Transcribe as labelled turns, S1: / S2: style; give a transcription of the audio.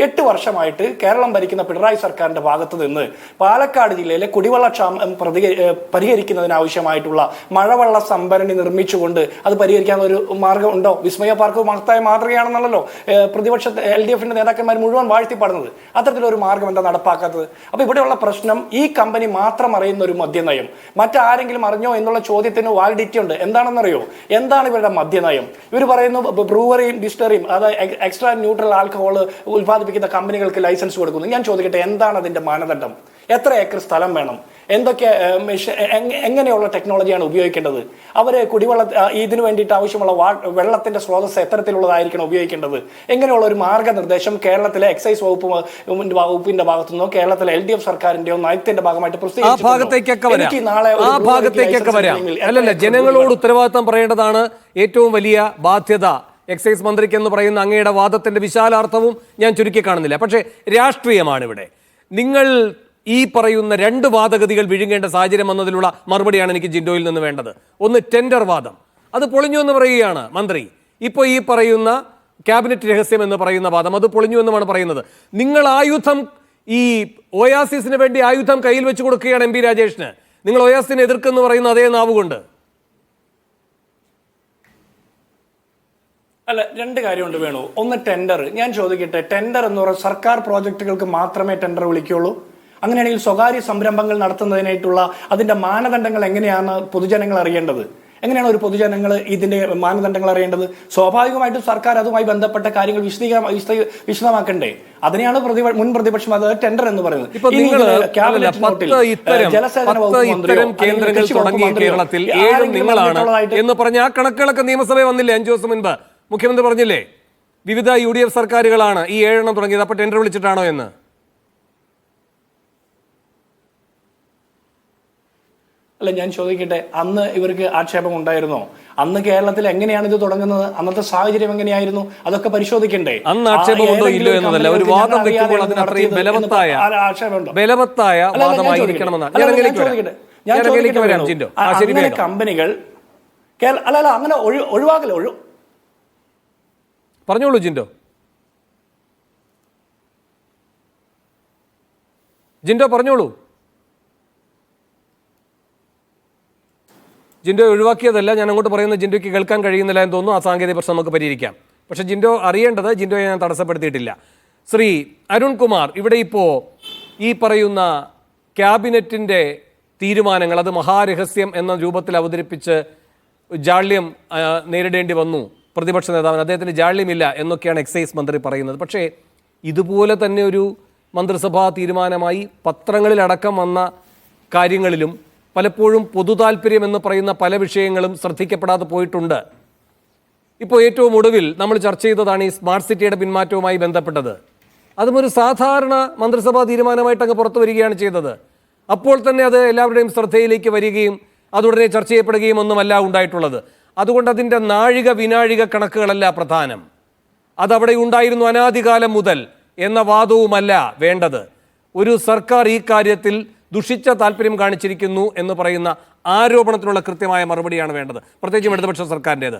S1: 8 വർഷമായിട്ട് കേരളം ഭരിക്കുന്ന പിണറായി സർക്കാരിന്റെ ഭാഗത്ത് നിന്ന് പാലക്കാട് ജില്ലയിലെ കുടിവെള്ള ക്ഷാമം പരിഹരിക്കുന്നതിനാവശ്യമായിട്ടുള്ള മഴവെള്ള സംഭരണി നിർമ്മിച്ചുകൊണ്ട് അത് പരിഹരിക്കാൻ ഒരു മാർഗം ഉണ്ടോ? വിസ്മയ പാർക്ക് മഹത്തായ മാതൃകയാണെന്നുള്ളല്ലോ പ്രതിപക്ഷ LDF നേതാക്കന്മാർ മുഴുവൻ വാഴ്ത്തിപ്പാടുന്നത്. അത്തരത്തിലൊരു മാർഗം എന്താ നടപ്പാക്കാത്തത്? അപ്പൊ ഇവിടെയുള്ള പ്രശ്നം ഈ കമ്പനി മാത്രം അറിയുന്ന ഒരു മദ്യനയം മറ്റാരെങ്കിലും അറിഞ്ഞോ എന്നുള്ള ചോദ്യത്തിന് വാലിഡിറ്റി ഉണ്ട്. എന്താണെന്നറിയോ? എന്താണ് ഇവരുടെ മദ്യനയം? ഇവർ പറയുന്നു ബ്രൂവറിയും ഡിസ്റ്റിലറിയും അതായത് എക്സ്ട്രാ ന്യൂട്രൽ ആൽക്കഹോൾ ഉൽപ്പാദിപ്പിക്കുന്ന കമ്പനികൾക്ക് ലൈസൻസ് കൊടുക്കുന്നു. ഞാൻ ചോദിക്കട്ടെ, എന്താണ് അതിന്റെ മാനദണ്ഡം? എത്ര ഏക്കർ സ്ഥലം വേണം? എന്തൊക്കെ എങ്ങനെയുള്ള ടെക്നോളജിയാണ് ഉപയോഗിക്കേണ്ടത്? അവര് കുടിവെള്ള ഇതിനു വേണ്ടിയിട്ട് ആവശ്യമുള്ള വെള്ളത്തിന്റെ സ്രോതസ് എത്തരത്തിലുള്ളതായിരിക്കണം ഉപയോഗിക്കേണ്ടത്? എങ്ങനെയുള്ള ഒരു മാർഗനിർദ്ദേശം കേരളത്തിലെ എക്സൈസ് വകുപ്പിന്റെ ഭാഗത്തുനിന്നോ കേരളത്തിലെ LDF സർക്കാരിന്റെയോ നയത്തിന്റെ ഭാഗമായിട്ട്
S2: അല്ലല്ല, ജനങ്ങളോട് ഉത്തരവാദിത്തം പറയേണ്ടതാണ് ഏറ്റവും വലിയ ബാധ്യത. എക്സൈസ് മന്ത്രിക്ക് എന്ന് പറയുന്ന അങ്ങയുടെ വാദത്തിന്റെ വിശാലാർത്ഥവും ഞാൻ ചുരുക്കി കാണുന്നില്ല. പക്ഷേ രാഷ്ട്രീയമാണ് ഇവിടെ. നിങ്ങൾ ഈ പറയുന്ന 2 വാദഗതികൾ വിഴുങ്ങേണ്ട സാഹചര്യം വന്നതിലുള്ള മറുപടിയാണ് എനിക്ക് ജിൻഡോയിൽ നിന്ന് വേണ്ടത്. ഒന്ന്, ടെൻഡർ വാദം, അത് പൊളിഞ്ഞു എന്ന് പറയുകയാണ് മന്ത്രി. ഇപ്പോൾ ഈ പറയുന്ന ക്യാബിനറ്റ് രഹസ്യം എന്ന് പറയുന്ന വാദം, അത് പൊളിഞ്ഞു എന്നുമാണ് പറയുന്നത്. നിങ്ങൾ ആയുധം, ഈ ഒയാസിസിന് വേണ്ടി ആയുധം കയ്യിൽ വെച്ച് കൊടുക്കുകയാണ് MP രാജേഷിന്. നിങ്ങൾ ഒയാസിനെ എതിർക്കെന്ന് പറയുന്ന അതേ നാവുകൊണ്ട്.
S1: അല്ല, 2 കാര്യമുണ്ട് വേണു. ഒന്ന്, ടെൻഡർ. ഞാൻ ചോദിക്കട്ടെ, ടെൻഡർ എന്ന് പറയുന്ന സർക്കാർ പ്രോജക്റ്റുകൾക്ക് മാത്രമേ ടെൻഡർ വിളിക്കുള്ളൂ? അങ്ങനെയാണെങ്കിൽ സ്വകാര്യ സംരംഭങ്ങൾ നടത്തുന്നതിനായിട്ടുള്ള അതിന്റെ മാനദണ്ഡങ്ങൾ എങ്ങനെയാണ് പൊതുജനങ്ങൾ അറിയേണ്ടത്? എങ്ങനെയാണ് ഒരു പൊതുജനങ്ങൾ ഇതിന്റെ മാനദണ്ഡങ്ങൾ അറിയേണ്ടത്? സ്വാഭാവികമായിട്ടും സർക്കാർ അതുമായി ബന്ധപ്പെട്ട കാര്യങ്ങൾ വിശദമാക്കണ്ടേ? അതിനെയാണ് മുൻ പ്രതിപക്ഷം അത് ടെൻഡർ എന്ന് പറയുന്നത്.
S2: ജലസേചന കേരളത്തിൽ 7 നിങ്ങളാണ് എന്ന് പറഞ്ഞ ആ കണക്കുകളൊക്കെ നിയമസഭയിൽ വന്നില്ലേ 5 ദിവസം മുൻപ്? മുഖ്യമന്ത്രി പറഞ്ഞില്ലേ വിവിധ UDF സർക്കാരുകളാണ് ഈ 7 തുടങ്ങിയത്, അപ്പൊ ടെൻഡർ വിളിച്ചിട്ടാണോ എന്ന്?
S1: അല്ല, ഞാൻ ചോദിക്കട്ടെ, അന്ന് ഇവർക്ക് ആക്ഷേപം ഉണ്ടായിരുന്നോ? അന്ന് കേരളത്തിൽ എങ്ങനെയാണ് ഇത് തുടങ്ങുന്നത്? അന്നത്തെ സാഹചര്യം എങ്ങനെയായിരുന്നു? അതൊക്കെ പരിശോധിക്കണ്ടേ?
S2: അന്ന് ആക്ഷേപമുണ്ടോ ഇല്ലയോ എന്നതല്ല, ഒരു വാദം വെക്കുമ്പോൾ അതിന് അത്രയും ബലവത്തായ വാദമായിരിക്കണമെന്നാണ്.
S1: അങ്ങനെ കമ്പനികൾ അല്ല അങ്ങനെ ഒഴിവാക്കല
S2: പറഞ്ഞോളൂ ജിൻഡോ. പറഞ്ഞോളൂ. ജിൻഡോ ഒഴിവാക്കിയതല്ല, ഞാൻ അങ്ങോട്ട് പറയുന്നത് ജിൻഡോയ്ക്ക് കേൾക്കാൻ കഴിയുന്നില്ല എന്ന് തോന്നുന്നു. ആ സാങ്കേതിക പ്രശ്നം നമുക്ക് പരിഹരിക്കാം. പക്ഷെ ജിൻഡോ അറിയേണ്ടത്, ജിൻഡോയെ ഞാൻ തടസ്സപ്പെടുത്തിയിട്ടില്ല. ശ്രീ അരുൺകുമാർ, ഇവിടെ ഇപ്പോൾ ഈ പറയുന്ന ക്യാബിനറ്റിൻ്റെ തീരുമാനങ്ങൾ അത് മഹാരഹസ്യം എന്ന രൂപത്തിൽ അവതരിപ്പിച്ച് ജാള്യം നേരിടേണ്ടി വന്നു പ്രതിപക്ഷ നേതാവിന്. അദ്ദേഹത്തിന് ജാള്യമില്ല എന്നൊക്കെയാണ് എക്സൈസ് മന്ത്രി പറയുന്നത്. പക്ഷേ ഇതുപോലെ തന്നെ ഒരു മന്ത്രിസഭാ തീരുമാനമായി പത്രങ്ങളിലടക്കം വന്ന കാര്യങ്ങളിലും പലപ്പോഴും പൊതുതാൽപര്യം എന്ന് പറയുന്ന പല വിഷയങ്ങളും ശ്രദ്ധിക്കപ്പെടാതെ പോയിട്ടുണ്ട്. ഇപ്പോൾ ഏറ്റവും ഒടുവിൽ നമ്മൾ ചർച്ച ചെയ്തതാണ് ഈ സ്മാർട്ട് സിറ്റിയുടെ പിന്മാറ്റവുമായി ബന്ധപ്പെട്ടത്. അതും ഒരു സാധാരണ മന്ത്രിസഭാ തീരുമാനമായിട്ട് അങ്ങ് പുറത്തു വരികയാണ് ചെയ്തത്. അപ്പോൾ തന്നെ അത് എല്ലാവരുടെയും ശ്രദ്ധയിലേക്ക് വരികയും അതുടനെ ചർച്ച ചെയ്യപ്പെടുകയും ഒന്നുമല്ല ഉണ്ടായിട്ടുള്ളത്. അതുകൊണ്ട് അതിൻ്റെ നാഴിക വിനാഴിക കണക്കുകളല്ല പ്രധാനം, അതവിടെ ഉണ്ടായിരുന്നു അനാദികാലം മുതൽ എന്ന വാദവുമല്ല വേണ്ടത്. ഒരു സർക്കാർ ഈ കാര്യത്തിൽ ദുഷിച്ച താല്പര്യം കാണിച്ചിരിക്കുന്നു എന്ന് പറയുന്ന ആരോപണത്തിനുള്ള കൃത്യമായ മറുപടിയാണ് വേണ്ടത്, പ്രത്യേകിച്ചും ഇടതുപക്ഷ സർക്കാരിൻ്റേത്.